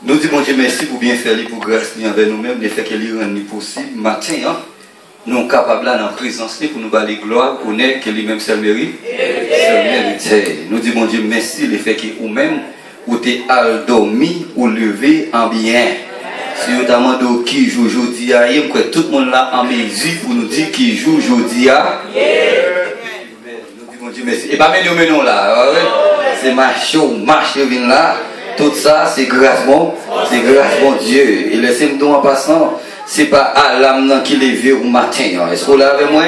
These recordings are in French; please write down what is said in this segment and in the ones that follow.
Nous disons, bon Dieu, merci pour bien faire, pour grâce envers nous-mêmes, le fait qu'elle rend possible. Matin, hein, nous sommes capables dans la présence pour nous balayer gloire, honneur, que lui-même seul mérite. Nous disons, bon Dieu, merci, le fait que vous-même, vous êtes dormi ou levé en bien. Si vous avez demandé qui joue aujourd'hui, tout le monde là en mesure pour nous dire qui joue aujourd'hui. Nous disons, bon Dieu, merci. Et pas maintenant là, c'est marché, là. Tout ça, c'est grâce bon Dieu. Et laissez-moi en passant, c'est pas à l'âme qui lève au matin. Est-ce que vous l'avez moi?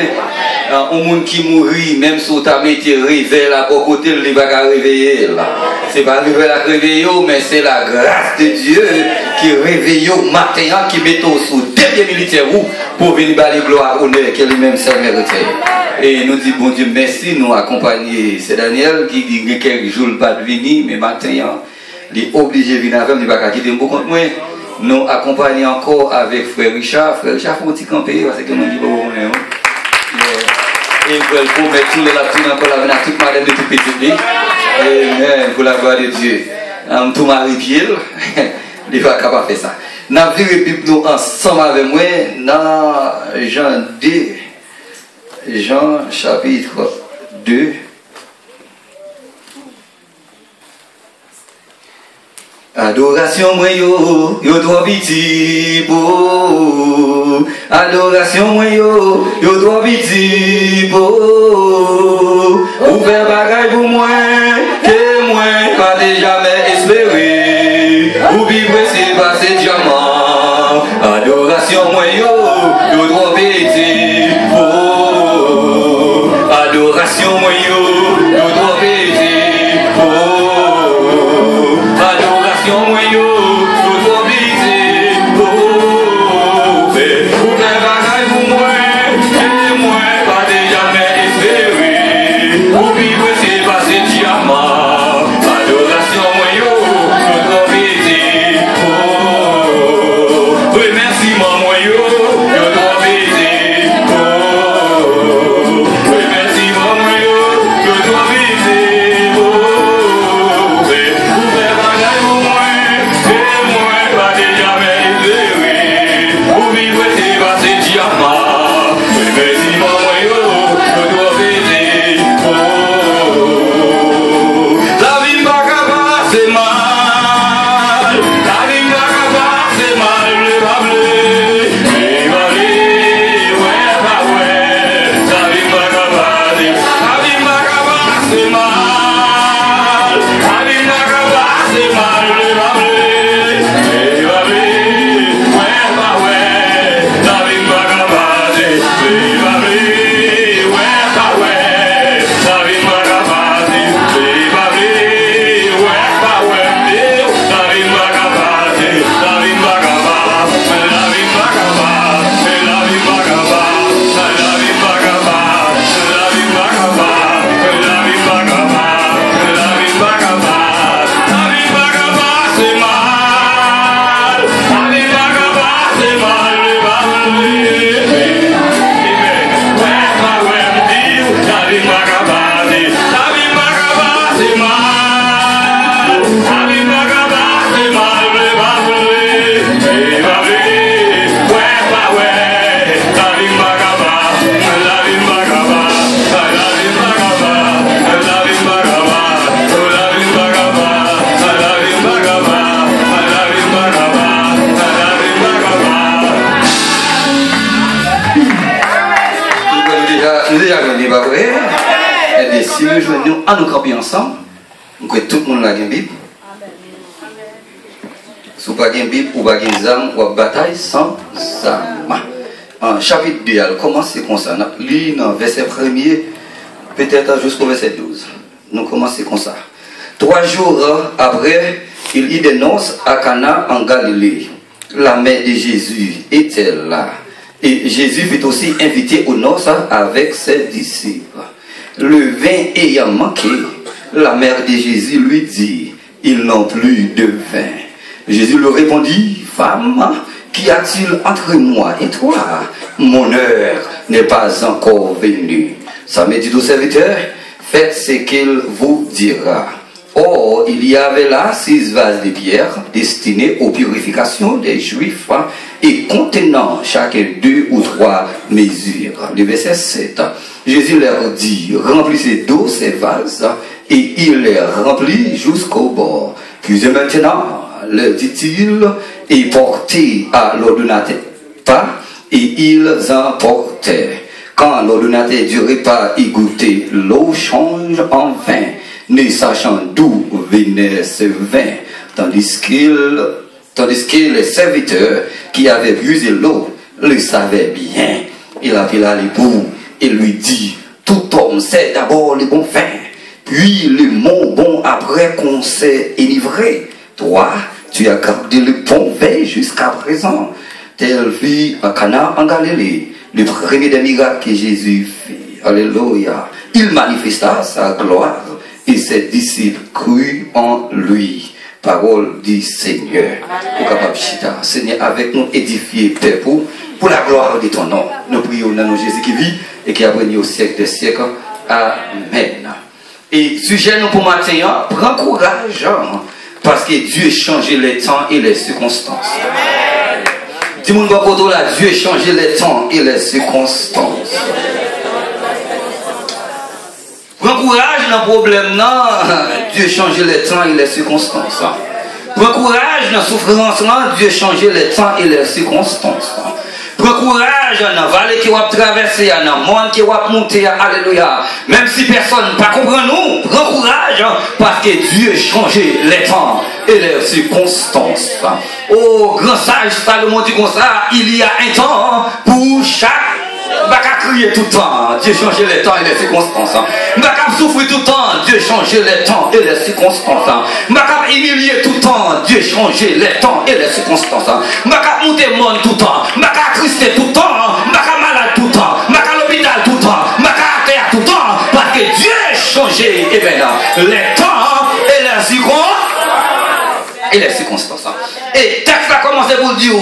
Un monde qui mourit, même si vous avez été réveillé là, au côté, il va pas réveiller là. C'est pas réveiller la réveiller, mais c'est la grâce de Dieu qui réveille au matin, qui met au sous dernier militaire pour venir balayer gloire, honneur, qui lui-même s'est mérité. Et nous disons, bon Dieu, merci, nous accompagner. C'est Daniel qui dit que quelques jours pas de venir, mais matin, il est obligé de venir avec nous, il ne va pas quitter beaucoup de moi. Nous accompagnons encore avec Frère Richard. Frère Richard, il faut un petit camper, parce que nous disons, bon, et il faut mettre tous les lapins encore là, avec toute madame de tout petit. Amen, pour la gloire de Dieu. Tout marie-pied, il va capable de faire ça. Nous avons vu la Bible ensemble avec moi dans Jean 2, Jean chapitre 2. Adoration moi yo trop petit pour adoration moi yo trop petit pour ou faire bagaille pour moi que moi pas jamais espéré ou vivre c'est passer diamant adoration moi yo trop petit pour adoration moi yo trop petit pour Si nous joignons à nous camper ensemble, nous que tout le monde a une Bible. Si vous n'avez pas une Bible, ou pas une âme, ou bataille sans âme. En chapitre 2, elle commence comme ça. Nous lisons dans verset 1er, peut-être jusqu'au verset 12. Nous commençons comme ça. 3 jours après, il y dénonce à Cana en Galilée. La mère de Jésus était là. Et Jésus fut aussi invité aux noces avec ses disciples. Le vin ayant manqué, la mère de Jésus lui dit, ils n'ont plus de vin. Jésus lui répondit, femme, qu'y a-t-il entre moi et toi? Mon heure n'est pas encore venue. Ça me dit au serviteur, faites ce qu'il vous dira. Or, il y avait là 6 vases de pierre destinés aux purifications des Juifs et contenant chacun 2 ou 3 mesures. Le verset 7. Jésus leur dit, remplissez d'eau ces vases, et il les remplit jusqu'au bord. Puis maintenant, leur dit-il, et portez à l'ordonnateur pas, et ils en portaient. Quand l'ordonnateur du repas y goûtait, l'eau change en vin, ne sachant d'où venait ce vin, tandis que les serviteurs qui avaient puisé l'eau le savaient bien. Il appela l'époux et lui dit, tout homme sait d'abord le bon vin, puis le moins bon après qu'on s'est enivré. Toi, tu as gardé le bon vin jusqu'à présent. Tel fut à Cana en Galilée, le premier des miracles que Jésus fit. Alléluia. Il manifesta sa gloire et ses disciples crurent en lui. Parole du Seigneur. Seigneur, avec nous, édifier Père pour la gloire de ton nom. Nous prions dans nos Jésus qui vit et qui a régné au siècle des siècles. Amen. Et sujet nous pour matin, prends courage, parce que Dieu a changé les temps et les circonstances. Dis-moi là, Dieu a changé les temps et les circonstances. Prends courage dans le problème, non. Dieu a changé les temps et les circonstances. Prends courage dans la souffrance, non. Dieu a changé les temps et les circonstances. Prends courage dans la vallée qui va traverser, dans le monde qui va monter, alléluia. Même si personne ne comprend nous, prends courage parce que Dieu a changé les temps et les circonstances. Oh, grand sage Salomon dit comme ça, il y a un temps pour chaque. Je ne vais pas crier tout le temps, Dieu a changé les temps et les circonstances. Je ne vais pas souffrir tout le temps, Dieu a changé les temps et les circonstances. Je ne vais pas humilier tout le temps, Dieu a changé les temps et les circonstances. Je ne vais pas monter le monde tout le temps, je ne vais pas trister tout le temps, je ne vais pas malade tout le temps, je ne vais pas à l'hôpital tout le temps, je ne vais pas à terre tout le temps, parce que Dieu a changé les temps et les circonstances. Et texte a commencé pour dire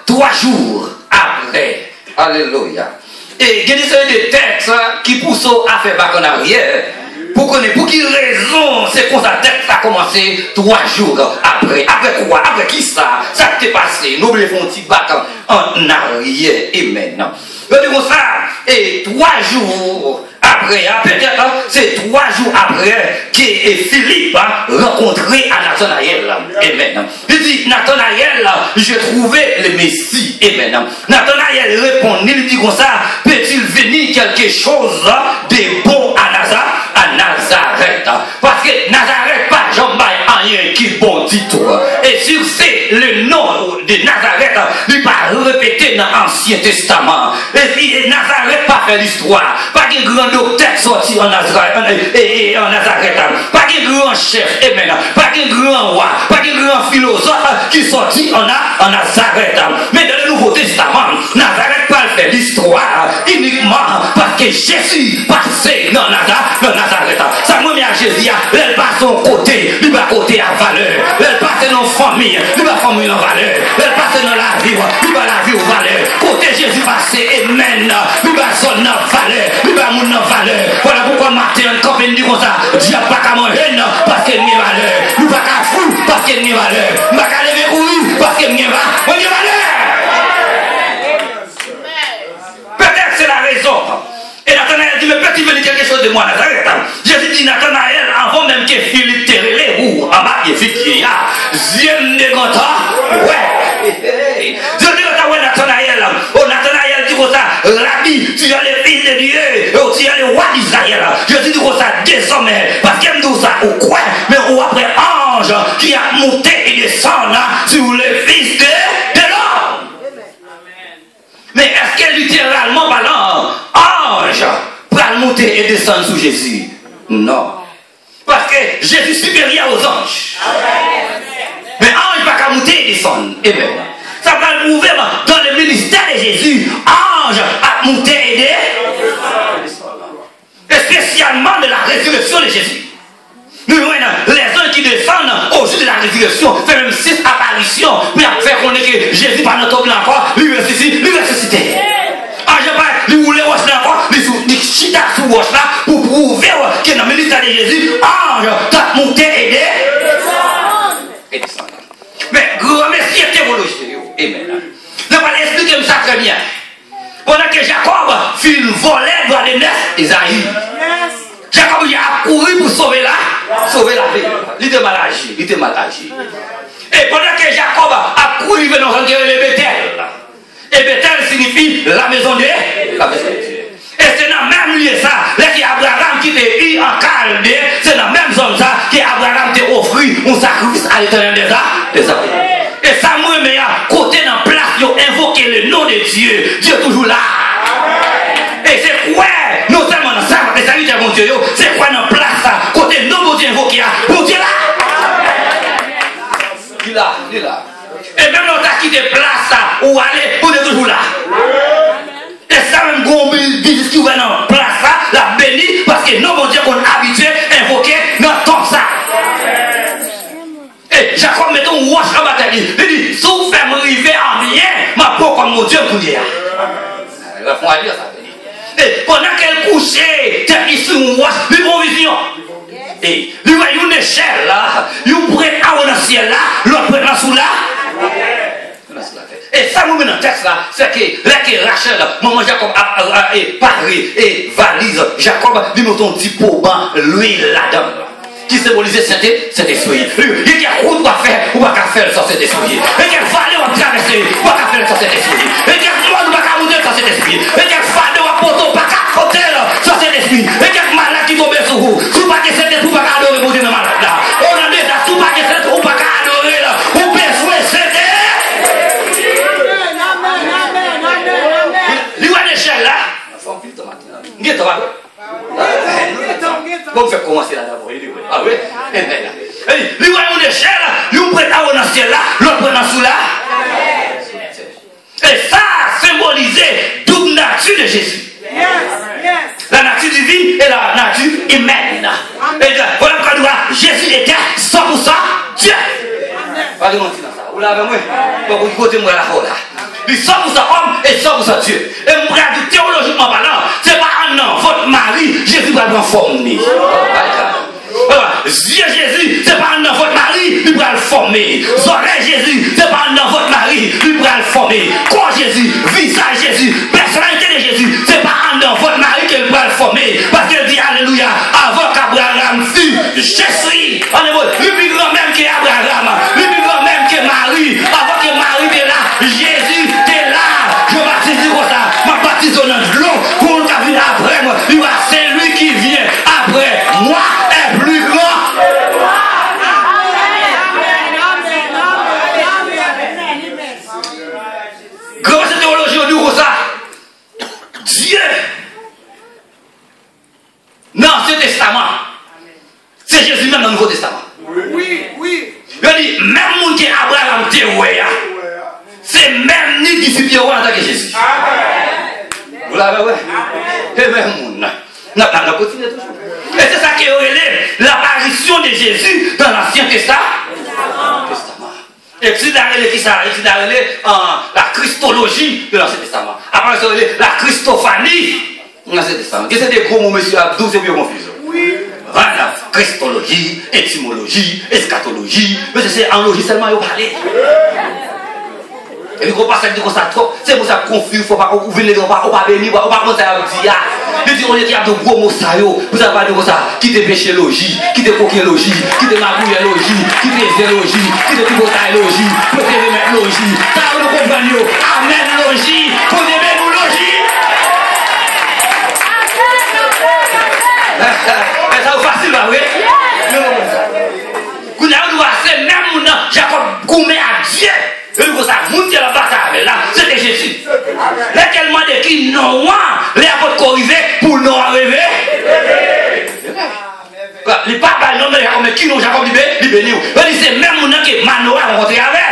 3 jours après. Alléluia. Et il y a des textes qui poussent à faire bac en arrière. Pour connaître pour quelle raison c'est comme ça texte a commencé 3 jours après. Après quoi? Après qui ça? Ça t'est passé. Nous voulons faire un petit bac en arrière. Amen. Je dis comme ça. Et 3 jours après, peut-être c'est 3 jours après que Philippe a rencontré à Nathanaël. Amen. Il dit, Nathanaël, j'ai trouvé le Messie. Amen. Nathanaël répond, il dit comme ça, peut-il venir quelque chose de bon à Nazareth? Parce que Nazareth, pas jamais rien qui bon dit tout. Et sur c'est le nom de Nazareth, il va répéter dans l'Ancien Testament. Et Nazareth pas fait l'histoire. Pas de grand docteur sorti en Nazareth. Pas de grand chef. Amen. Pas de grand roi. Pas de grand philosophe qui sorti en Nazareth. Mais dans le Nouveau Testament, Nazareth pas fait l'histoire uniquement parce que Jésus passait dans Nazareth. Ça me met à Jésus, elle passe son côté, il va côté à valeur. Elle passe dans la famille, il va famille en valeur. Elle passe dans la vie, il va la vie en valeur. Côté Jésus passé, amen. Il va son valeur, il va mon valeur. Voilà pourquoi matin, quand on dit comme ça, Dieu pas qu'à manger parce qu'il y a valeur. Il va qu'à fou parce qu'il y a valeur. Il va qu'à lever courir parce qu'il y a valeur. Peut-être c'est la raison. Et Nathanaël dit, mais peut-il venir quelque chose de moi, Nazareth? Jésus dit, Nathanaël, avant même que Philippe te relève, ou en bas, il fit qu'il y a, Ziem de Ganta, ouais. Je dis, ouais, Nathanaël, oh, Nathanaël dit comme ça, Rabbi, tu as le fils de Dieu, tu as le roi d'Israël. Je dis comme ça, désormais, parce qu'il me dit ça, ou quoi, mais ou après ange qui a monté et descendu sur le fils de l'homme. Mais est-ce que littéralement parlant, ange pour monter et descendre sous Jésus? Non. Parce que Jésus est supérieur aux anges. Mais ange ne va pas monter et descendre. Amen. Ça va le prouver dans le ministère de Jésus. Ange a monté et descendre. Et spécialement de la résurrection de Jésus. Nous voyons les anges qui descendent au jour de la résurrection, fait même 6 apparitions, mais faire qu'on est que Jésus pendant tout l'encore, lui ressuscité. Ange pas, lui roule encore, lui chita sous roche là pour prouver que dans le ministère de Jésus, ange, t'as monté et descendu. Mais grand messieurs théologique, amen. Je vais expliquer ça très bien. Pendant que Jacob fit voler dans les nefs d'Isaïe, Jacob a couru pour sauver la vie. Il était mal agi. Et pendant que Jacob a couru dans le Bethel, et Bethel signifie la maison de Dieu. Et c'est dans le même lieu ça, là que Abraham qui était eu en Chaldée, c'est dans la même zone ça que Abraham t'a offert un sacrifice à l'éternel des arbres. Et ça me met à côté dans la place, ils ont invoqué le nom de Dieu. Dieu est toujours là. Et c'est quoi, non seulement dans ça, mais ça lui dit à mon Dieu, c'est quoi dans la place ça, côté non mon Dieu invoqué, mon Dieu là. Il est là. Et même dans ta quitté place ça, où aller, on est toujours là. Et ça même qu'on dit qui va dans la place ça, la béni, parce que non mon Dieu qu'on est habitué à invoquer dans le temps ça. Et Jacob met un wash en bataille. Il dit, si vous faites me arriver en bien, ma peau comme mon Dieu pour dire. Il va faire ça. Et pendant qu'elle couchait, il sur un wash, il prend vision. Et il voit une échelle là, il pourrait avoir dans le ciel là, l'autre prend dans sous là. Et ça, nous, dans le texte là, c'est que là que Rachel, maman Jacob a paré et valise, Jacob lui met un petit pot bas, l'huile là-dedans. Qui symbolisait cet esprit. Il y a route à faire ou pas faire sur cet esprit. Et quelle vallée on traverser ou pas faire sur cet esprit. Et quelle monde on va monter sur cet esprit. Et quelle vallée on va porter pas qu'à côté sur cet esprit. Et quelle malade qui tombe sur vous. Tout pas que cet esprit pas qu'à adorer mon Dieu malade là. On a dit ça, tout pas que cet esprit pas qu'à adorer là. Ou besoin cet esprit. Il y a une échelle là. Il y a une comment faire commencer là d'abord? Ah oui? Il y a une échelle, il prête à dans le ciel là, l'autre prend dans sous là. Et ça symbolisait toute nature de Jésus. La nature divine et la nature humaine. Et voilà pourquoi Jésus était 100% Dieu. Pas de mentir dans ça. Vous l'avez moi? Vous côté moi là. Il est 100% homme et 100% Dieu. Et je vous dis théologiquement parlant, ce n'est pas un an, votre mari, Jésus va le former. Jésus, ce n'est pas un an, votre mari, il va le former. Soleil Jésus, ce n'est pas un an, votre mari, il va le former. Corps Jésus, visage Jésus, personnalité de Jésus, ce n'est pas un an, votre mari qu'il va le former. Parce qu'il dit Alléluia, avant qu'Abraham fût, je suis. Le plus grand même qu'Abraham, le plus grand même que Marie, avant que Marie était là, Jésus était là. Je baptise comme ça, je baptise dans l'eau, pour le venir après moi. Il va, c'est lui qui vient après moi, est plus grand. Comment cette théologie on dit comme ça? Dieu, dans l'Ancien Testament, c'est Jésus même dans le Nouveau Testament. Oui. Il dit, même monde qui Abraham théorie, c'est même ni qui suit en tant que Jésus. Vous l'avez vu? Et même monde. On continue toujours. Et c'est ça qui est l'apparition de Jésus dans l'Ancien Testament. Et puis, la christologie de l'Ancien Testament. Après, c'est la christophanie de l'Ancien Testament. C'est des gros mots, monsieur Abdou, c'est bien confus. Oui. Voilà, christologie, étymologie, eschatologie, mais c'est en logie seulement ils parlent. Et vous passez comme ça trop, c'est pour ça confus, faut pas vous venez pas bénir, on pas commencer à dire. Il dit on est de gros mots ça yo, vous avez parlé comme ça, qui te péché logie, qui te coquin logie, qui te magouille logie, qui te zélogie, qui te pivotaille logie, pour te remettre logie. Ça vous comprenez? Amen logie, pour te remettre logie. Ça vous facile, là, oui? Vous c'est même Jacob gourmet à Dieu. Et vous ça monte la bataille là, c'était Jésus. Lesquels demandent qui non, les apôtres corrigés pour nous arriver. Les papas, non, mais qui nous Jacob dit béni. C'est même mon qui Manoa a rencontré avec.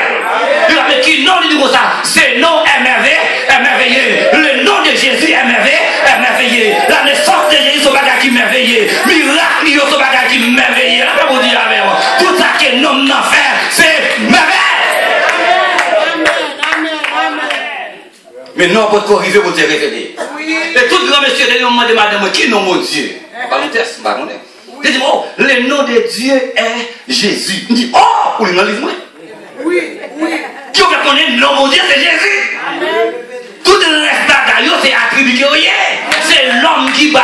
Il a dit qui non, il dit comme ça, c'est non émerveillé. Le nom de Jésus émerveillé. La naissance de Jésus, c'est un bagage qui merveillé. Miracle, c'est un bagage qui merveillé. Là, vous dites avec moi. Tout ça que l'homme n'a fait, c'est merveilleux. Mais non, pour te corriger, vous te révéler. Et toute grand monsieur de demandé madame qui nom mon Dieu. Pas mon test, pas mon. Il dit oh, le nom de Dieu est Jésus. Il dit oh, pour le livre. Oui, oui. Qui veut connaître le nom de Dieu c'est Jésus. Amen. Tout le reste d'ailleurs c'est attribué. C'est l'homme qui bat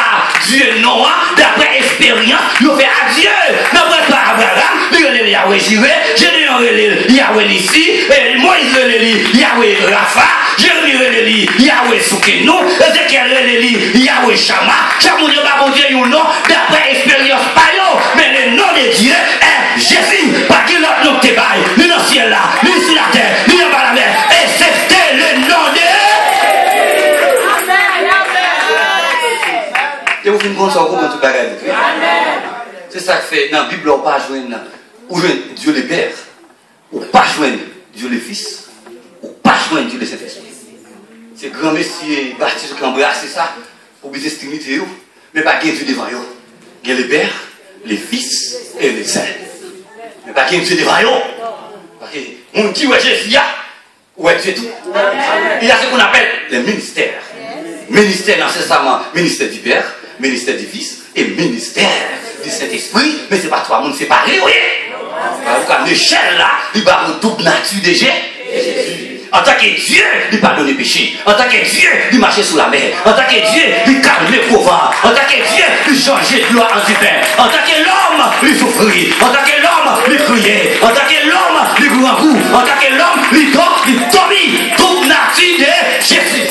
Dieu non d'après expérience. Il fait à Dieu. D'après pas Abraham, il est Yahweh Jireh, Gédéon est Yahweh Nissi, Moïse est Yahweh Rapha, Jérémie est Yahweh Soukeno, Ézéchiel est Yahweh Shama. Chaque monde va bon Dieu un nom d'après expérience pas yo, mais le nom de Dieu est Jésus. Pas qu'il l'autre nom te baille, ni dans le ciel là, ni sur la terre, ni dans la mer, et c'est le nom de et vous finissez ça comme tout bagage. C'est ça que fait dans la Bible, on pas joindre Dieu le Père, ou pas joindre Dieu le Fils, ou pas joindre Dieu le Saint-Esprit. C'est grand messieurs baptisés qui embrassent ça pour bien estimer, mais pas Dieu devant eux. Il y a le Père, le Fils et le Saint. Mais pas Dieu devant eux. Parce que mon qui est Jésus, ou est Dieu tout. Il y a ce qu'on appelle les ministères. Ministère nécessairement, ministère du Père, ministère du Fils et ministère du Saint-Esprit, mais ce n'est pas trois mondes séparés, oui. Parce que l'échelle là, il va avoir toute nature de Jésus. En tant que Dieu, il pardonne les péchés. En tant que Dieu, il marche sous la mer. En tant que Dieu, il calme les pauvres. En tant que Dieu, il change de gloire en pain. En tant que l'homme, il souffrit. En tant que l'homme, il criait. En tant que l'homme, il grand coup. En tant que l'homme, il dort, il domine toute nature de Jésus.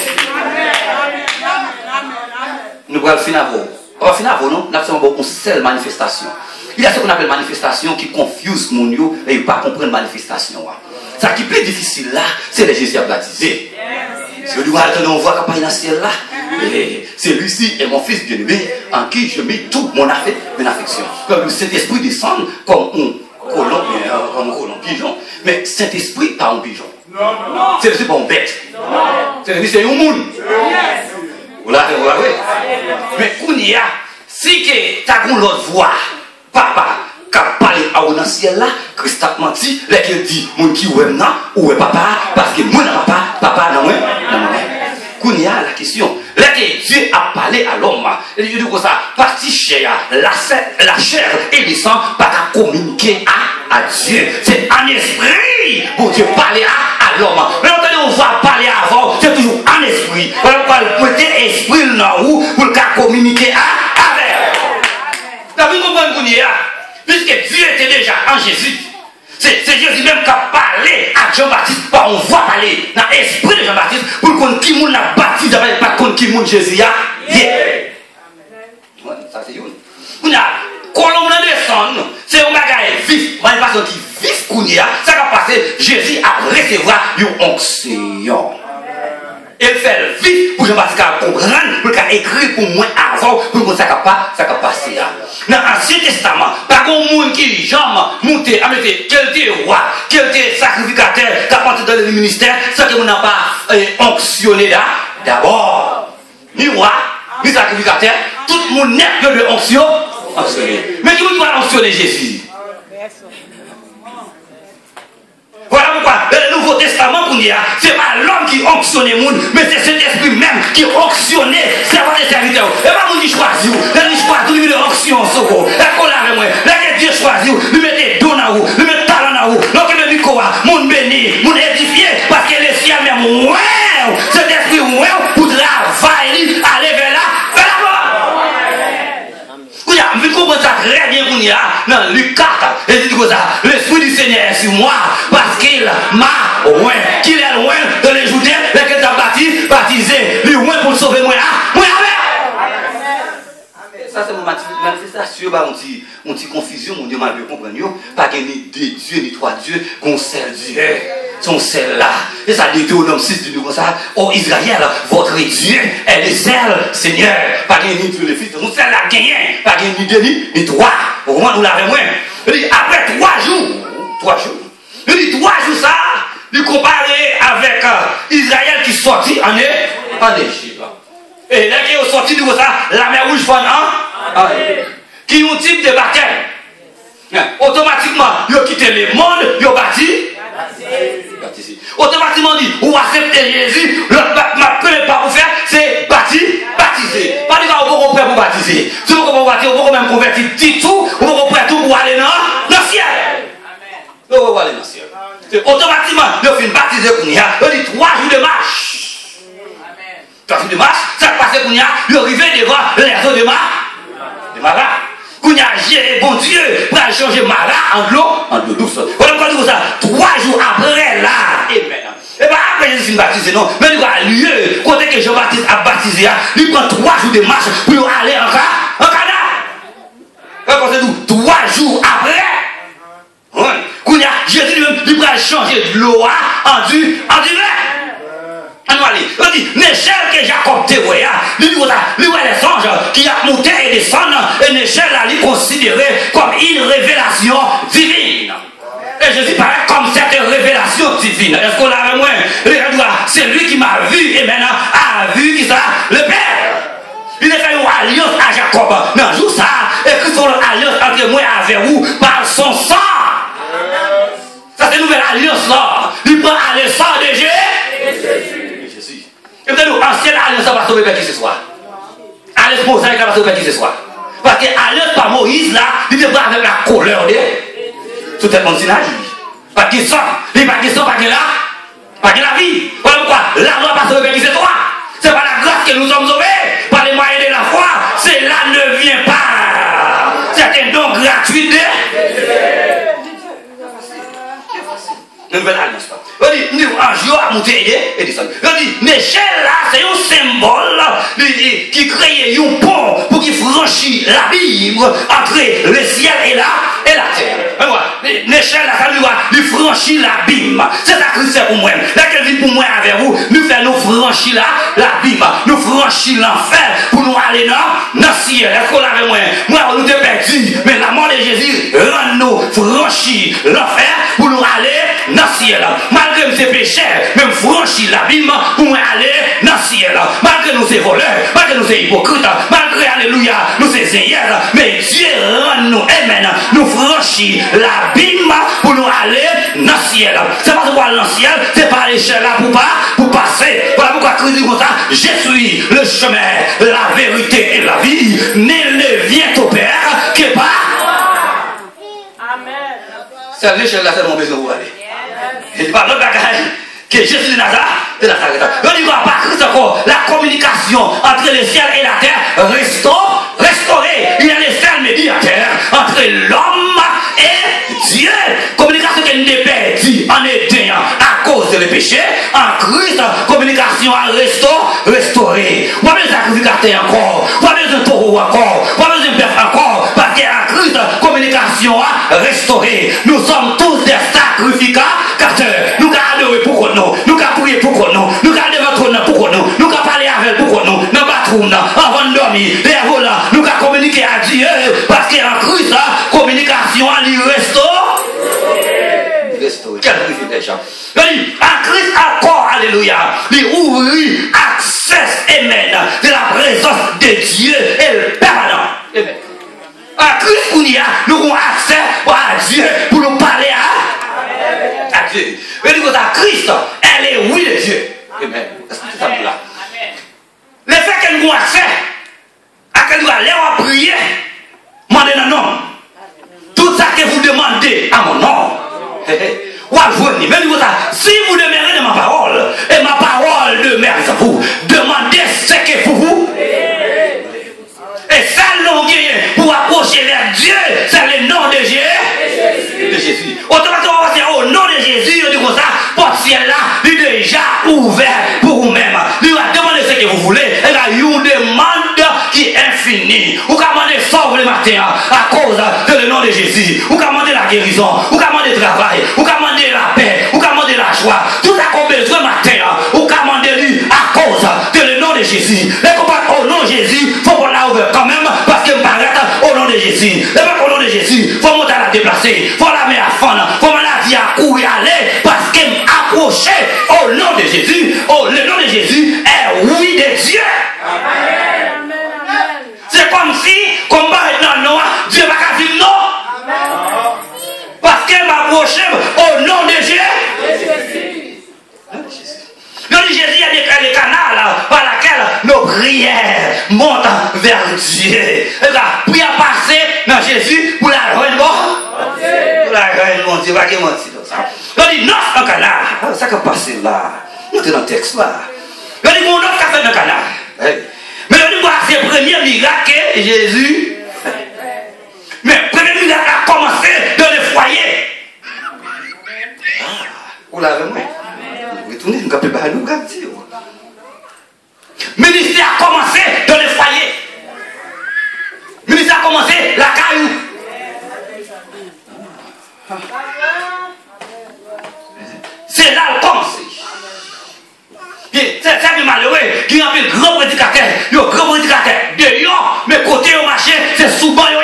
Nous allons finir avant. On va finir avant, non? Nous avons une seule manifestation. Il y a ce qu'on appelle manifestation qui confuse mon yo et il ne pas comprendre manifestation. Ce qui est plus difficile là, c'est les Jésus à baptiser. Si on voit qu'il y a dans ce ciel là, celui-ci est mon fils bien-aimé en qui je mets tout mon affection. Comme le Saint-Esprit descend comme un colon pigeon, mais Saint-Esprit pas un pigeon. C'est pas un bête. C'est un monde. Vous l'avez vu? Mais Kounia, si tu as une autre voix, papa, qui parle à un ciel là, Christ a menti, là qu'il dit, mon qui ou non, ou est papa, parce que moi n'a pas, papa n'a moi. Kounia, la question, là que Dieu a parlé à l'homme, il dit comme ça, partie chair, la chair et le sang, pas qu'à communiquer à Dieu. C'est un esprit pour Dieu parler à l'homme. Mais on va parler avant, c'est toujours un esprit. On va mettre esprit dans où pour communiquer avec. Vous comprenez Kounia? Puisque Dieu était déjà en Jésus. C'est Jésus même qui a parlé à Jean-Baptiste. On va parler dans l'esprit de Jean-Baptiste pour qu'on qui moun a baptisé, pas qu'on qui moun Jésus a. Ça c'est une. On a colombe descend, c'est un bagage vif, une façon qui vif qu'on y a, ça va passer, Jésus a recevoir une onction. Il fait vite pour Jean-Baptiste comprendre, pour qu'il écrit pour moi avant, pour que ça ne passe pas. Dans l'Ancien Testament, pas de monde qui jamais monté, quel était roi, quel était sacrificateur, qui a parti dans le ministère, ça que nous n'avons pas onctionné là. D'abord, ni roi, ni sacrificateur, tout le monde n'est que de onctionné. Mais qui va onctionner Jésus? Voilà pourquoi le Nouveau Testament qu'on y a, ce n'est pas l'homme qui onctionne le monde, mais c'est cet esprit même qui onctionne servant des serviteurs. Et pas vous qui choisit, il choisit, il met l'onction sur vous. Et qu'on l'a moi, là que Dieu choisit, il met des dons à vous, il met des talents à vous. Donc il met du quoi, monde béni, monde édifié, parce que les ciel même, ouais, cet esprit, ouais, pour travailler, aller vers là, vers là-bas. Vous comprenez ça très bien qu'on y a dans Luc 4. Il dit comme ça, l'esprit du Seigneur est sur moi parce qu'il m'a loin, qu'il est loin de les Judains, lesquels t'a baptisé, lui loin pour sauver moi. Moi ça c'est mon manifestation, on dit confusion, mon Dieu m'a bien compris, pas qu'il ni deux dieux, ni trois dieux, qu'on seul Dieu. Son sel là. Et ça dit Deutéronome 6 dit comme ça. Oh Israël, votre Dieu est le seul Seigneur. Pas qu'il ni Dieu le Fils. Nous seul la gagné. Pas qu'il ni deux ni trois. Au moins nous l'avons moins. Il dit après 3 jours. Il dit 3 jours ça. Il comparé avec Israël qui sortit en Égypte. Et là qui est sorti de ça, la mer rouge qui est un type de baptême. Automatiquement, il a quitté le monde, il a bâti. Automatiquement dit, ou accepter Jésus, l'autre m'a pas vous faire, c'est baptiser. baptiser. Si vous pouvez baptiser, vous pouvez même convertir tout, vous pouvez prendre tout pour aller dans le ciel. Vous pouvez aller dans le ciel. Automatiquement, vous finissez baptiser pour nous. Vous dites 3 jours de marche. 3 jours de marche, ça passe pour nous. Vous arrivez devant les eaux de Mara. Vous avez bon Dieu pour changer Mara en l'eau douce. Vous avez ça 3 jours après là. Amen. Et bien après Jésus baptisé, non. Mais il y a un lieu, côté que Jean-Baptiste a baptisé, il prend 3 jours de marche pour aller en Canada. C'est tout. 3 jours après. Jésus il va changer de l'eau en du vin. On dit, l'échelle que Jacob te voyait, il voit les anges qui a monté et descendu, et l'échelle là, il considérée comme une révélation divine. Et Jésus paraît comme cette révélation divine. Est-ce qu'on l'a moins? C'est lui qui m'a vu et maintenant a vu qui ça? Le Père. Il a fait une alliance à Jacob. Non, jour ça, écrit son alliance entre moi et avec vous par son sang. Ça c'est une nouvelle alliance là. Il prend le sang de Jésus. Et vous nous, ancienne alliance va sauver qui ce soir. Alliance mosaïque va sauver qui ce soir. Parce que alliance par Moïse là, il était pas avec la colère de tout le monde Sinaï. Pas de sang, il n'y a pas de sang, pas de là, pas de la vie. Voilà pourquoi la loi va sauver qui ce soir. C'est pas la grâce que nous sommes sauvés, par les moyens de la foi. Cela ne vient pas. C'est un don gratuit de une nouvelle alliance. On dit, nous, un jour, à monter et descendre. On dit, l'échelle là, c'est un symbole qui crée un pont pour qu'il franchisse l'abîme entre le ciel et la terre. L'échelle là, ça lui franchit l'abîme. C'est ça que c'est pour moi. Là, qu'elle vit pour moi avec vous, nous faisons franchir l'abîme. Nous franchir l'enfer pour nous aller dans le ciel. Est-ce qu'on l'avait moins? Moi, on nous a perdu. Mais la mort de Jésus rend nous franchir l'enfer pour nous aller dans le ciel. Malgré ces péchés, même franchir l'abîme pour nous aller dans le ciel. Malgré nous ces voleurs, malgré nous ces hypocrites, malgré, alléluia, nous ces seigneurs, mais Dieu rend nous, amen, nous franchir l'abîme pour nous aller dans le ciel. C'est pas pour aller dans le ciel, c'est pas l'échelle là pour passer. Voilà pourquoi Christ dit comme ça, je suis le chemin, la vérité et la vie. Nul ne vient au Père que par. Amen. C'est l'échelle là, c'est mon besoin pour aller. Je dis pas l'autre bagage que Jésus de Nazareth. On dit quoi par Christ encore, la communication entre le ciel et la terre restaurée. Il y a le seul médiateur entre l'homme et Dieu. Communication qui n'est pas perdue en Éden à cause de le péché. En Christ, communication à restaurée. On a besoin de sacrificateur encore. On a besoin de taureau encore. On a besoin de bœuf encore. Parce qu'en Christ, communication à restaurée. Nous sommes tous des sacrificateurs. Nous allons adorer pour nous. Nous allons prier pour nous. Nous allons devant nous pour nous. Nous allons parler avec pour nous. Nous allons avant de dormir. Nous allons communiquer à Dieu. Parce qu'en Christ, communication à lui restaure. Quel privilège. En Christ encore, alléluia, il ouvre accès, amen, de la présence de Dieu et le permanent. Amen. En Christ, nous avons accès à Dieu pour nous parler à Dieu. Mais nous avons Christ, elle est oui de Dieu. Amen. Est-ce que c'est ça là? Le fait que nous avons accès à que nous allons prier, demandez un nom. Tout ça que vous demandez à mon nom. Mais si vous demeurez de ma parole, et ma parole demeure à vous, demandez ce que vous. Et ça, l'on pour approcher vers Dieu, c'est le nom de Jésus. Automatiquement, on va dire au nom de Jésus, on dit comme ça, porte ciel là, il est déjà ouvert pour vous-même. Il va demander ce que vous voulez. Et là, il y a une demande qui est infinie. Vous commandez sauve le matin à cause de le nom de Jésus. Vous commandez la guérison. Vous commandez le travail. Vous commandez la paix. Vous commandez la joie. Tout ça qu'on a besoin matin, vous commandez lui à cause de le nom de Jésus. Les compagnons au nom de Jésus, il faut qu'on l'a ouvert quand même parce qu'il me paraît au nom de Jésus. Les compagnons au nom de Jésus, il faut monter à la déplacer. Il faut la mettre à fond. Il faut la vie à courir aller parce qu'il m'approche au nom de Jésus. Le nom de Jésus est oui de Dieu. Amen. C'est comme si, comme dans le nom, Dieu va pas dire non. Parce qu'il m'approche au nom de Jésus. Le nom de Jésus, il y a des canaux par lesquels nos prière monte vers Dieu. Prière passer dans Jésus pour la reine. Pour la reine, mon Dieu, pas que mentir dans ça. On dit, non, en canard. Ça qui a passé là. Nous sommes dans le texte là. On dit, mon offre qu'a fait dans le canard. Mais on dit, c'est le premier miracle que Jésus fait. Mais le premier miracle a commencé dans le foyer. Vous l'avez moi. Vous retournez, vous n'avez pas nous dire. Le ministère a commencé dans le foyer. Le ministère a commencé la caillou. C'est là le commencé. C'est ça qui est malheureux. Qui a fait grand prédicateur. Il y a grand prédicateur. Dehors, mais côté au marché, c'est souvent rien.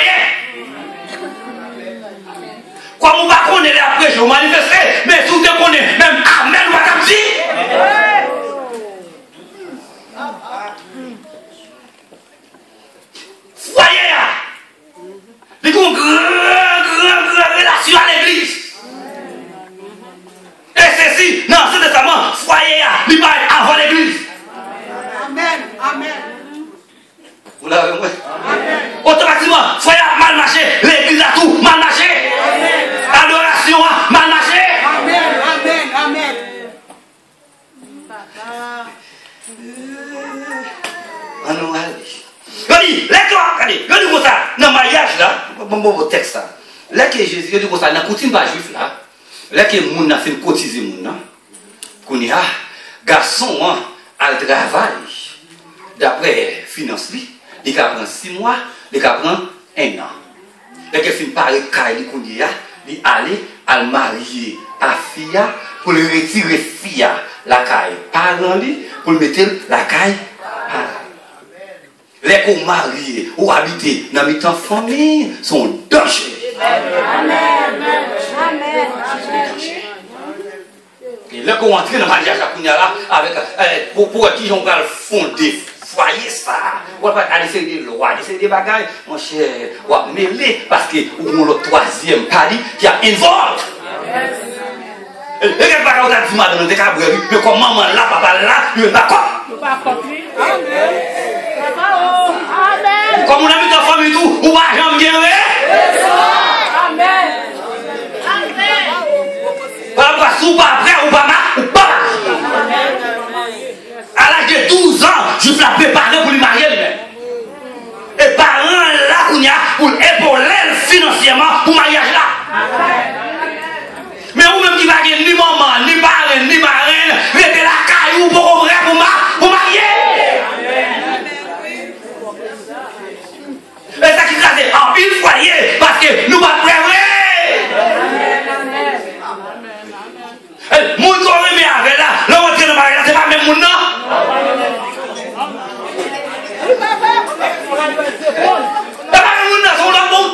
Comme on ne va pas connaître après, je vais manifester. Mais si vous connaissez, même Amen, vous va dire. Foyer, il y a une grande relation à l'église. Et ceci, dans ce testament, foyer, il va avant l'église. Amen. Amen. Vous l'avez moi? Automatiquement, foyer a mal marché, l'église a tout mal marché. Adoration a mal marché. Amen. Amen. Amen. Regardez, comme ça, dans le mariage là, bon texte là, là que Jésus, je dis comme ça, dans la coutume pas juif là, là que moun a fait cotiser moun là, qu'on y a, garçon, a le travail, d'après finance lui, il prend 6 mois, il prend 1 an. Là que fin par caille qu'on y a, il allait à marier à fille pour le retirer fille la caille parent lui pour le mettre la caille parent. Les qu'on marie ou habiter dans les famille sont dangers. Amen. Amen. Et là qu'on entre dans le mariage avec pour qui on va fonder foyer ça. On va aller faire des lois, faire des bagages, mon cher, on va mêler parce que on le troisième pari qui a involve. Et qu'est-ce que on a dit madame de Cabrel, mais comme maman là, papa là, il va quoi? Comme on a mis dans la famille tout, on va jamais gagner. Amen. Amen. Pas sous pas après ou pas ou pas. À l'âge de 12 ans, je suis préparé pour le marier lui-même. Et parents là qu'on y a pour épauler financièrement pour le mariage là. Mais vous même qui va gagner ni maman, ni parrain, ni marraine, restez la caillou pour marier. Et ça qui crase en pile foyer parce que nous ne pas préparer. Moun qu'on remet avec là, là on tient le mariage, c'est pas même moun non. C'est pas même moun non, c'est un bon.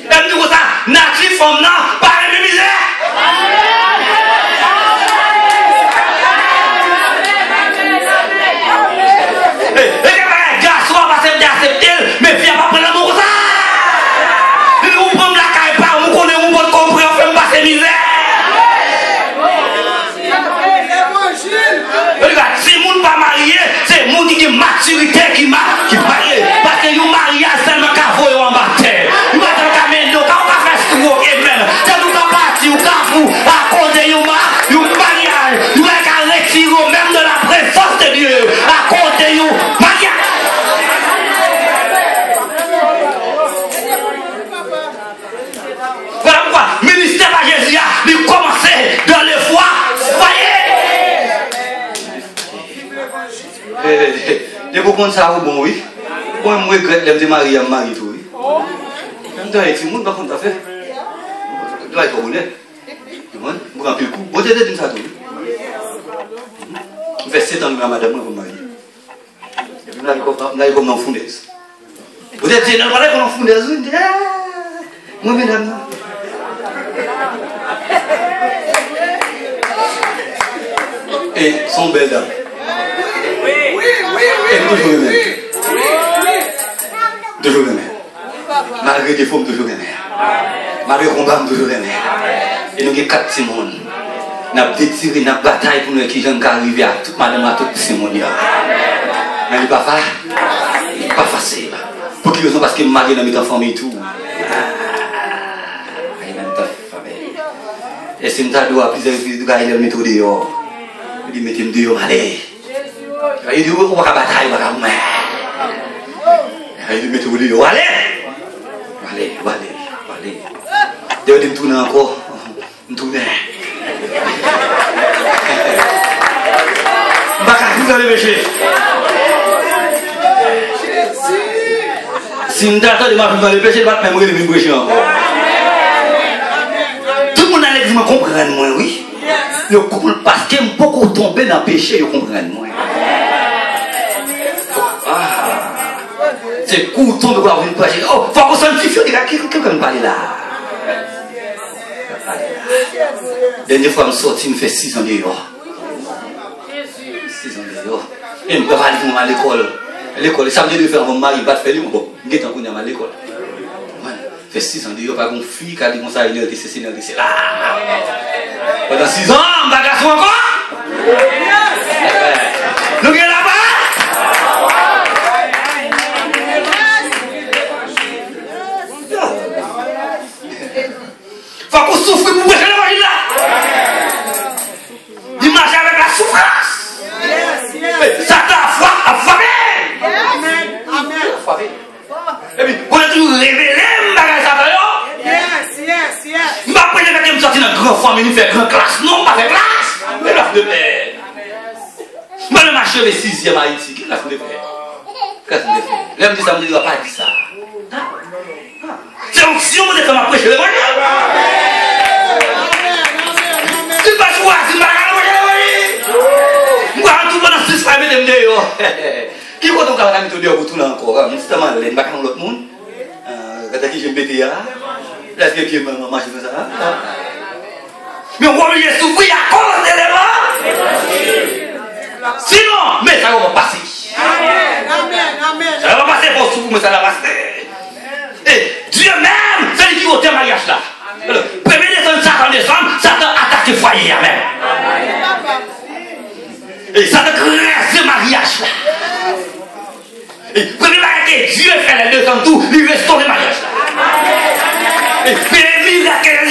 Et nous comme ça, natif femme non, pas la même misère. Mais viens pas prendre l'amour ça. Nous prenons la caille par nous connaissons une bonne compréhension, on fait passer misère. Regarde, si le monde pas marié, c'est le monde qui a maturité qui marie. Parce que le mariage, c'est le cafou en bataille. Nous ne pouvons pas faire ce qu'on veut même. C'est nous qui partir au cafou à cause de nous mariage. Nous pouvons retirer même de la présence de Dieu à cause de nous mariage. Voilà pourquoi le ministère de Jésus a commencé dans les foyers. De vous prendre ça au bon, oui. Moi, je regrette de marier à Marie, tout, oui. Même dans les petits monde, par contre, tu as fait. Là, il faut honnête. Vous avez le coup. Vous avez dit ça, tout. Vous faites 7 ans que madame, vous mariez. Et puis, vous avez comme dans le fondaise. Vous êtes dit, non, voilà, comme dans le fondaise, vous dites, moi, mesdames. Et son belle dame. Et toujours le même. Toujours le même. Malgré des formes, toujours le même. Malgré les combats, toujours le même. Et nous avons 4 petits mondes. Nous avons détiré, nous avons bataille pour nous qui j'en arriver à toute madame, à toute petite monde. Mais il n'est pas facile. Pas facile. Pour qui raison? Parce que je suis dans mes famille et tout. Et si je dois plusieurs fois, il me met dehors. Il dit, mettez-moi dehors, allez. Il dit, on va bataille, on va mourir. Il dit, mettez-moi dehors, allez. Allez. Il me tourne encore. Je tourne. Je ne vais pas péché. Si je t'attends de m'appeler dans le péché, je ne vais pas même me pécher encore. Tout le monde a l'église me comprend moi, oui. Parce que je ne peux pas tomber dans le péché, je comprends moi. C'est courant de voir une page. Oh, il faut qu'on sanctifie. Quelqu'un me parle là. La dernière fois, je suis sorti, je me fais 6 ans dehors. 6 ans dehors. Et je ne peux pas aller à l'école. L'école, ça veut dire de faire mon mari, il va te faire lui, bon, je vais aller à l'école. Je fais 6 ans dehors, par contre, fille qui a dit comme ça, il est là. Pendant 6 ans, je vais garçon encore. Nous sommes là-bas. Faut qu'on souffre pour bouger l'évangile là. Il marche avec la souffrance. Satan a frappé. Amen. Et puis, on a toujours révélé, Satan. Yes. Je ne vais pas me sortir dans une grande famille, il fait grande classe. Non, pas faire classe. Mais la de paix. Je vais marcher le 6e Haïti. Qu'est-ce que vous faites? L'homme dit ça, je ne dois pas dire ça. C'est onction de faire ma prêche l'évangile. Tu vas choisir, tu vas prêcher l'évangile. Je vais tout pendant 6 fois, mesdames de yo. Qui va donc avoir la méthode pour tout encore? Je ne sais pas, je ne sais pas l'autre monde. Quand je me mets là, est-ce que je me marche comme ça? Mais on va me souffrir à cause de l'évangile. Sinon, mais ça va passer. Ça va passer pour souffrir, mais ça va passer. Et Dieu même, c'est lui qui ôte le mariage là. Premier décembre, Satan attaque le foyer. Amen. Et Satan crée ce mariage là. Et premier mariage que Dieu fait les 2 ans tout, il restaure le mariage là. Et puis il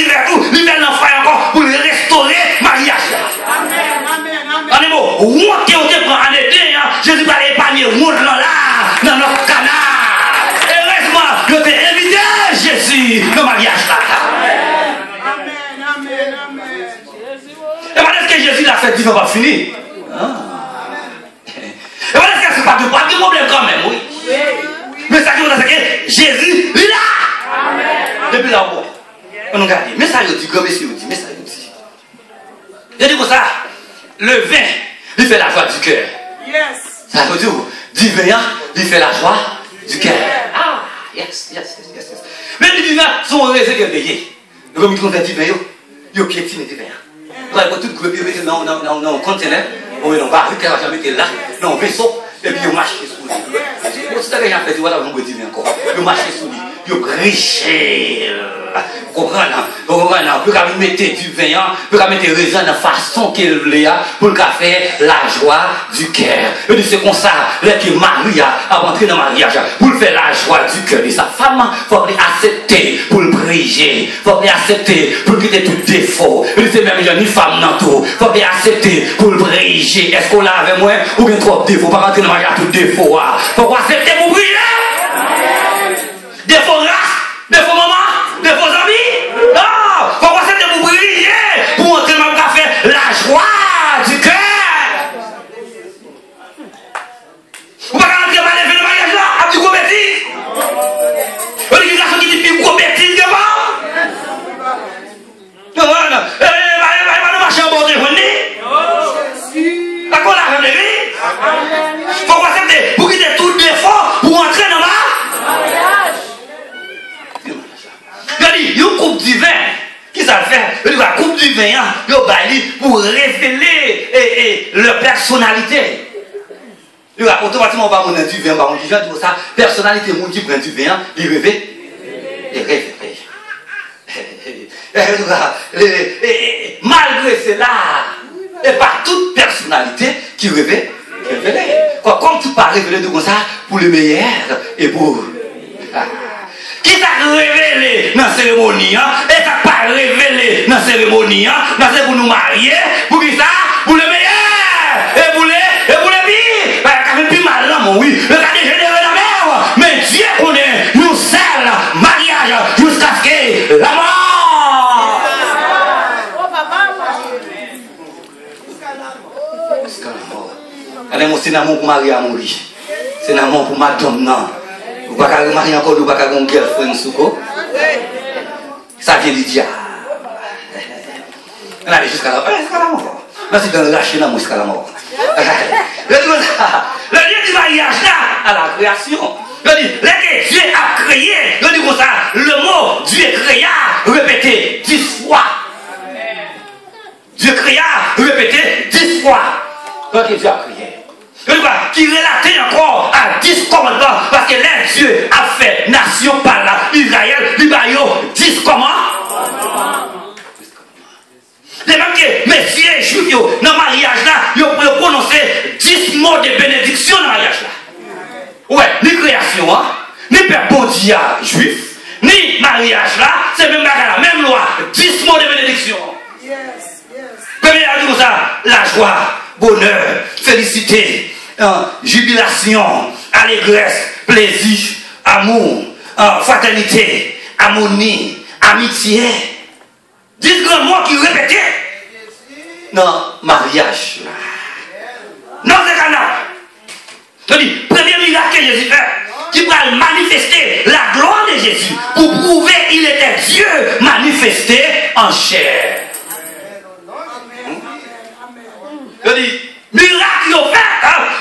fait tout, il met l'enfant encore pour restaurer le mariage là. En un mot, on qui on te prend en été, Jésus va épargner le monde là, dans notre canal. Je t'ai invité Jésus dans le mariage là. Et voilà ce que Jésus a fait, il va pas finir. Et voilà ce que c'est pas de problème quand même, oui. Mais ça qui veut dire que Jésus, il est là. Depuis là-haut. On nous regarde. Mais ça, il dit, comme monsieur, il dit, mais ça, il dit. Il dit comme ça, le vin, il fait la joie du cœur. Ça veut dire, du vin, il fait la joie du cœur. Yes. Mais les divins sont raisés qu'elle payait. Comme ils ont fait du vin, ils ont piétiné du vin. Vous allez voir tout le groupe, ils mettent dans un conteneur, on met dans un baril, ils vont mettre là, dans un vaisseau, et puis ils marchent sous lui. C'est ça que j'ai fait, voilà, on peut dire encore. Ils marchent sous lui, ils riches. Vous comprenez? Vous pouvez mettre du vin, vous pouvez mettre des raisins de façon qu'il voulait pour faire la joie du cœur. Et c'est comme ça, là que Marie a rentré dans le mariage, pour faire la joie du cœur de sa femme, il faut accepter pour le briller, il faut accepter pour quitter tout défaut. Et c'est même une femme dans tout, il faut accepter pour le briller. Est-ce qu'on l'a avec moi ou bien trop de défauts? Pas rentrer dans le mariage tout défaut. Il faut accepter pour briller. Défaut race, défaut maman, défaut amis. Non, il faut accepter pour briller, pour entrer dans le café la joie du cœur. Vous ne pouvez pas rentrer dans le mariage là, à du gros bêtise. L'organisation qui dit plus gros bêtise devant. Non, il va nous marcher en bord de journée. À quoi la reine de l'église? Il faut accepter pour quitter tout défaut, pour entrer dans ma mariage. Regardez, il y a une coupe du vin. Qui ça fait? La coupe du vin, il y a pour révéler leur personnalité. Il y a automatiquement, on va prendre du vin, on va prendre du vin, tout ça. Personnalité, mon qui prend du vin, il révèle. Il révèle. Malgré cela, et pas toute personnalité qui révèle. Comme tu pas révélé tout comme ça, pour le meilleur et pour. Qui t'a révélé dans la cérémonie, et t'a pas révélé dans la cérémonie, c'est pour nous marier, pour qui ça? Pour le meilleur et pour les pires. Quand même plus mal, non, oui. Le cas dégénéré la mer, mais Dieu connaît, nous seul, mariage, jusqu'à ce que la mort. Jusqu'à la mort. Allez, c'est un amour pour Marie à mourir. C'est un amour pour madame, non. Vous ne pouvez pas marier encore, vous ne pouvez pas avoir un girlfriend sous. Ça vient du diable. On allait jusqu'à la mort. Là, c'est dans le lâcher l'amour jusqu'à la mort. Le lieu du mariage là, à la création. Dieu a créé, le mot Dieu créa, répété 10 fois. Dieu créa, répété 10 fois. Donc Dieu a créé. Qui relatait encore à 10 commandements, parce que là, Dieu a fait nation par là, Israël, Libayo, 10 commandements. Les mêmes que messieurs et juifs, dans le mariage là, ils ont prononcé 10 mots de bénédiction dans le mariage là. Ouais, ni création, ni père bon Dieu juif, ni mariage là, c'est même la même loi, 10 mots de bénédiction. Premier a dit comme ça, la joie, bonheur, félicité, jubilation, allégresse, plaisir, amour, fraternité, harmonie, amitié. 10 grands mots qui répétaient dans mariage. Non, c'est canard. Premier miracle que Jésus fait, qui va manifester la gloire de Jésus pour prouver qu'il était Dieu manifesté en chair. Je dis, miracle qu'ils ont fait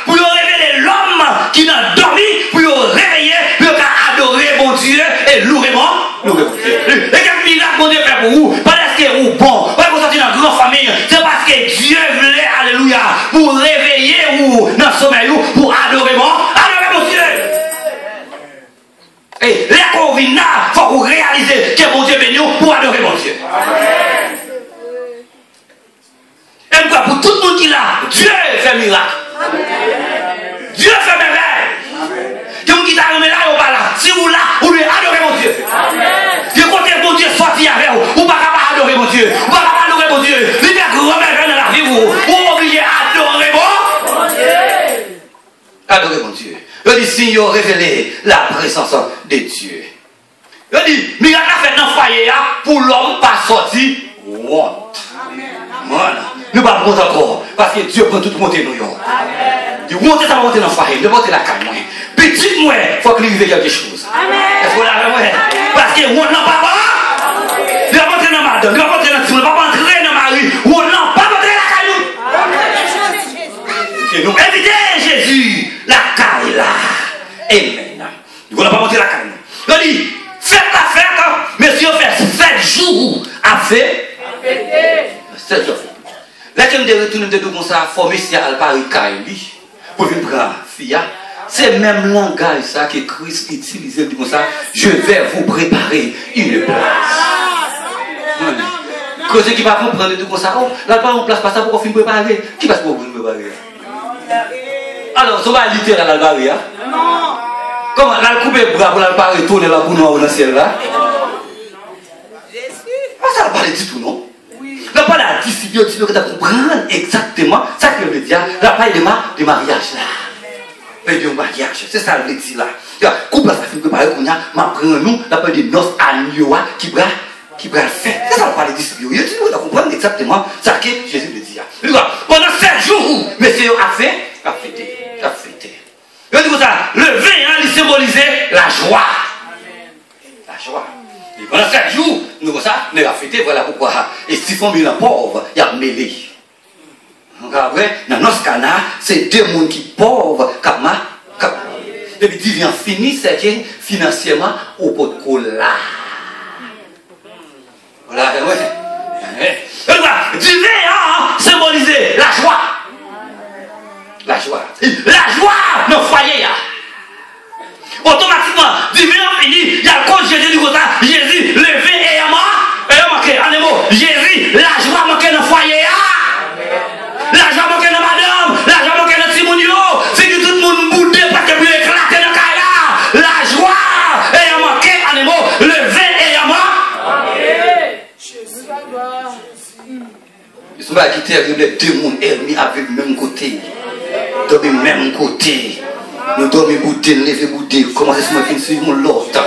pour révéler l'homme qui n'a dormi, pour réveiller, pour adorer mon Dieu et louer mon Dieu. Et quel miracle mon Dieu fait pour vous? Pas parce que vous bon, pas pour sortir dans une grande famille, c'est parce que Dieu voulait, alléluia, pour réveiller ou dans le sommeil, pour adorer mon Dieu. Et là qu'on vient là, il faut vous réaliser que mon Dieu béni pour adorer mon Dieu. Et quoi, pour tout le monde qui est là, Dieu fait miracle. Dieu fait merveille. Qui vous qui t'a remis là, ou pas là. Si vous là, vous devez adorer mon Dieu. Dieu côté mon Dieu sorti avec vous, ou pas capable adorer mon Dieu. Ou pas capable adorer mon Dieu. Il y a grand merveille dans la vie, vous obligez à adorer mon Dieu. Adorer mon Dieu. Je dis, si vous révélez la présence de Dieu. Je dis, miracle a fait dans le foyer pour l'homme pas sorti honte. Voilà. Nous ne pouvons pas encore. Parce que Dieu prend tout monter nous. Il monte ça va monter dans le foyer. Il va monter la caille. Petit moi, il faut qu'il arrive quelque chose. Est-ce que vous l'avez? Parce que on n'a pas pas. Il va monter dans madame. Il va monter dans tout. Il va pas entrer dans Marie. On n'a pas monté la caille. Et nous évitez Jésus. La caille là. Amen. Nous n'avons pas monté la caille. Il dit, faites la fête. Mais si on fait 7 jours à fait. 7 jours. Là, quand je retourne de tout comme ça, formé si à Paris Kaili, pour venir prendre Fia, c'est le même langage ça que Christ utilisait comme ça. Je vais vous préparer une place. Quand qui va comprendre tout comme ça, là, pas en place, pas ça pour qu'on finisse préparer. Qui passe pour vous préparer? Alors, ça va littéral à l'Albaria. Comment? Là, le couper bras pour l'Albaria, tourner là pour nous dans le ciel là. Ça va parler du tout, non? Là, pas la discipline, tu dois comprendre exactement ça que veut dire. Là, pas de mariage là. De mariage, c'est ça le dit là. Couple là, ça fait préparer qu'on a, ma prend nous, la pas de noces agneaux qui va faire. C'est ça le parler de discipline. Tu dois comprendre exactement ça que Jésus veut dire. Pendant 7 jours, monsieur a fêté. Je dis ça, le vin, il symbolisait la joie. La joie. Et pendant 7 jours, nous avons ça, nous avons fêté, voilà pourquoi. Et si on est pauvre, il y a mêlé. Donc après, dans notre canard, c'est 2 personnes qui sont pauvres, comme depuis que Dieu fini, c'est que financièrement, au pot de cola. Voilà, ouais. Dieu symboliser la joie. La joie. La joie dans le foyer. Automatiquement, Dieu fini, il y a le code Jésus du côté. Jésus, levé et manqué. En un mot, Jésus, la joie manquée dans le foyer. La joie manquée dans madame. La joie manquée dans Simonio. C'est que tout va quitter les deux mondes ennemis avec le même côté. Dormir même côté. Nous dormons bouter, nous lever bouter. Comment est-ce que nous suivons l'autre?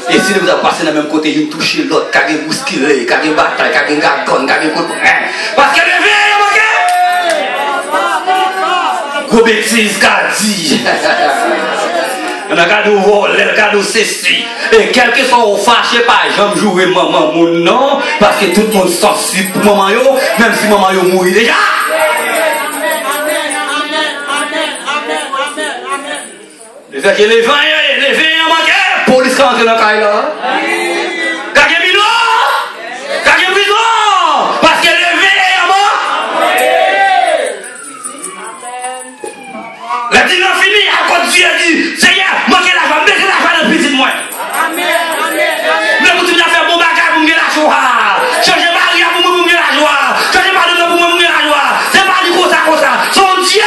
Et si nous avons passé dans le même côté, nous touchons l'autre, car il y a bousculé, car il y a bataille, car il y a gagon, car il y a parce que le verre, gros bêtise qu'a dit. On a gardé voler, on a gardé ceci. Et quel que soit au fâché, pas j'aime jouer maman mon nom, parce que tout le monde sensible pour maman yo, même si maman yo mourit déjà. Le fait que les vins en manquent, police rentre dans le caille là. Car il y a bidon, car il y a prison, parce que les vins en manquent. La divan fini, à cause Dieu dit, Seigneur, manquez l'argent, mettez l'argent dans le petit moi. Mais vous devez faire bon bagage pour me la joie. Changez pas rien pour me la joie. Changez pas de nom pour me la joie. C'est pas du comme ça. Son Dieu.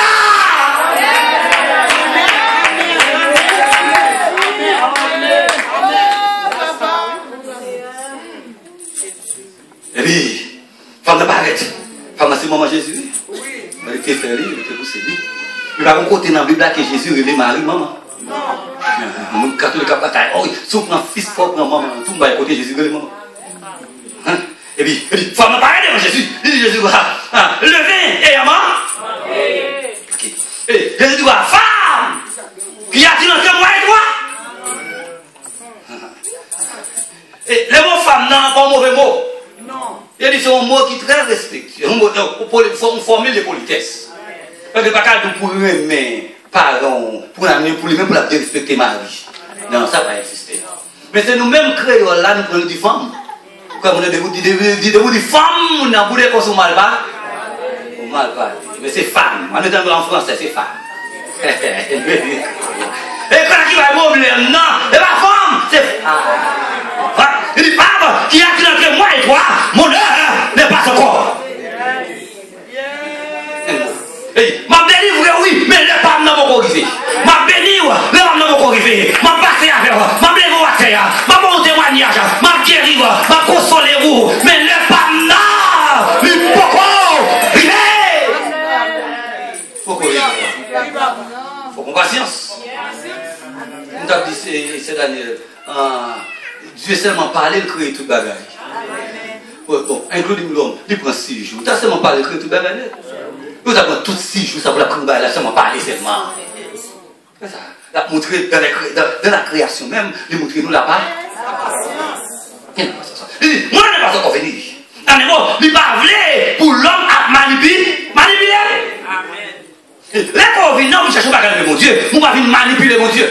Et puis, femme de paraître. Femme, c'est maman Jésus. Elle était fait elle était poussée. Il va côté dans la Bible que Jésus est Marie, maman. Nous, catholiques, oh, si on prend fils, pour prendre maman, tout le monde côté Jésus est maman. Et puis, femme de paraître devant Jésus. Il dit Jésus, levez et maman. Et Jésus dit, femme, qui a-t-il entre moi et toi? Et le mot femme, non, pas un mauvais mot. Non. Il dit c'est un mot qui est très respectueux, une formule de politesse. Parce que pas qu'à tout pour aimer, pardon, pour l'amener pour lui-même, pour la respecter Marie. Non, ça va exister. Mais c'est nous-mêmes créoles là, nous prenons des femmes. Comme on a des femmes, on a boudé qu'on soit mal pas. Mal pas. Mais c'est femme. On est en français, c'est femme. Et quand il va y problème, non, c'est pas femme, c'est femme. Il dit, femme, qui a tiré entre moi et toi, mon heure n'est pas encore. Ma délivre, oui, mais les femmes n'ont pas arrivé. Ma bénir, les femmes n'ont pas arrivé. Ma passer avec vous, ma blême à terre, ma bon témoignage, ma guérir, ma consoler vous, mais les femmes n'ont pas arrivé. Faut qu'on patience. On t'a dit, c'est Daniel. Dieu seulement parlé, il crée tout bagage. Bon, inclut l'homme, il prend 6 jours. Tu as seulement parlé, il crée tout bagage. Nous avons tous 6 jours, ça pour la prendre, là, seulement parler seulement. C'est ça. La montrer dans la création même, il montrer nous là-bas. Il dit, moi, je n'ai pas encore venu. Il n'est pas venu pour l'homme à manipuler. Les pauvres, non, vous cherchez pas à gagner mon Dieu. Vous ne venir manipuler mon Dieu.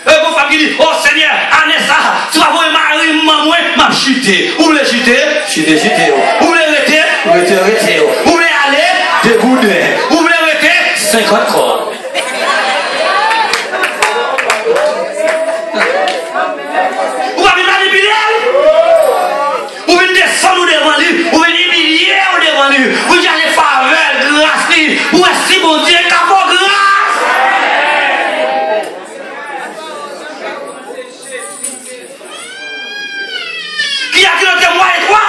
Vos femmes qui disent, oh Seigneur, Anessa, tu vas voir Marie, maman, m'a chuté. Vous voulez chuter? Chuter. Vous voulez arrêter? Arrêter. Vous voulez aller? Dégoûter. Vous voulez arrêter? 50 corps. Vous allez manipuler? Vous venez descendre devant lui. Vous venez humilier devant lui. Vous allez faveur, grâce. Vous êtes si bon Dieu, qu'à vos grâce. Qui a dit que moi et toi?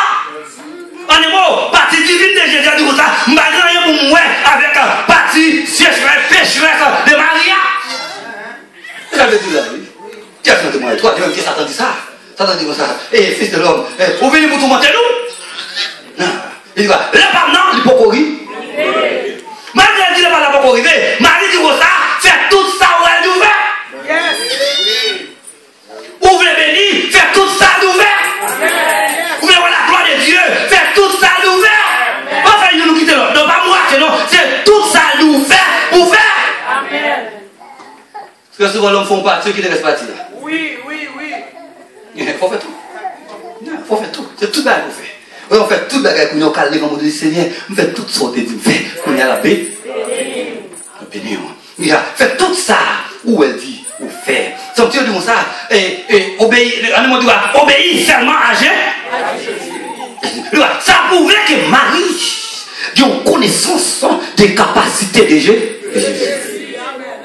En un mot, partie divine de Jésus dit ça, je ne vais rien pour moi avec partie sécheresse, pécheresse de Maria. Ça veut dire là, oui. Qui a dit que moi et toi? Qui Satan dit ça? Satan dit ça. Eh, fils de l'homme, vous venez pour tout monter nous? Non. Il dit quoi? Le pape non, il peut courir. Marie dit le pape n'a pas courir. Marie dit ça, fait tout ça où elle est ouverte. Ouvrez béni, fait tout ça d'ouvert. Ouvrez la gloire de Dieu, fait tout ça d'ouvert. Enfin, il nous quitte là. Non, pas moi, non, c'est tout ça d'ouvert. Amen. Parce que souvent l'homme font pas ceux qui ne restent pas là. Oui. Il faut faire tout. Il faut faire tout. C'est tout bagage qu'on fait. On fait tout bagage qu'on a calé comme on dit Seigneur. On fait toutes sortes de fait qu'on a la paix. Il a fait tout ça où elle dit. Faire. Son Dieu dit ça, et obéir seulement à Jésus. Ça prouvait que Marie a une connaissance des capacités de Jésus.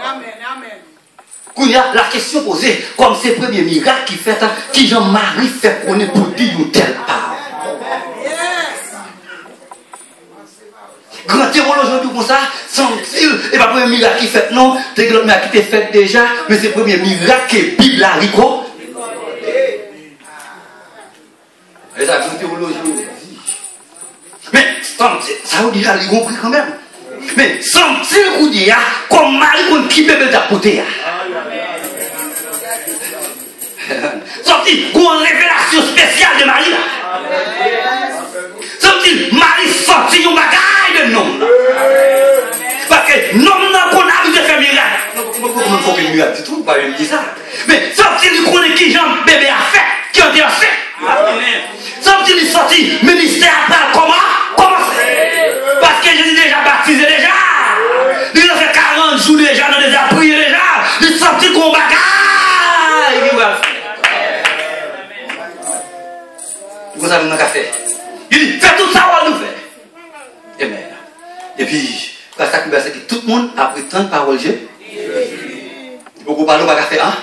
Amen. La question posée, comme ces premiers miracles qui fait, qui Jean-Marie fait connaître pour dire une telle part. Grand théologien tout comme ça, semble-t-il, et pas le premier miracle qui fait, non, c'est le miracle qui est fait déjà, mais c'est le premier miracle que la Bible a rico. Et ça, c'est théologien. Mais, ça vous dit, il a compris quand même. Mais, semble-t-il qu'on dit, comme Marie, qu'on qui bébé d'apporter. Semble-t-il qu'on a une révélation spéciale de Marie là. Semble-t-il, Marie sortit une bagaille de nom. Parce que nom qu'on a vu de faire miracle. Il faut que le miracle, tu trouves pas, je me dis ça. Mais semble-t-il qu'on connaît qui Jean bébé a fait, qui a été fait. Semble-t-il il sortit, ministère après comment parce que Jésus déjà baptisé déjà. Il a fait 40 jours déjà, dans des prié déjà. Il sortit qu'on bagaille. Vous avez un café. Il dit, fais tout ça, on nous fait. Amen. Et puis, parce que tout le monde a pris tant de paroles. Vous parlez de café, hein?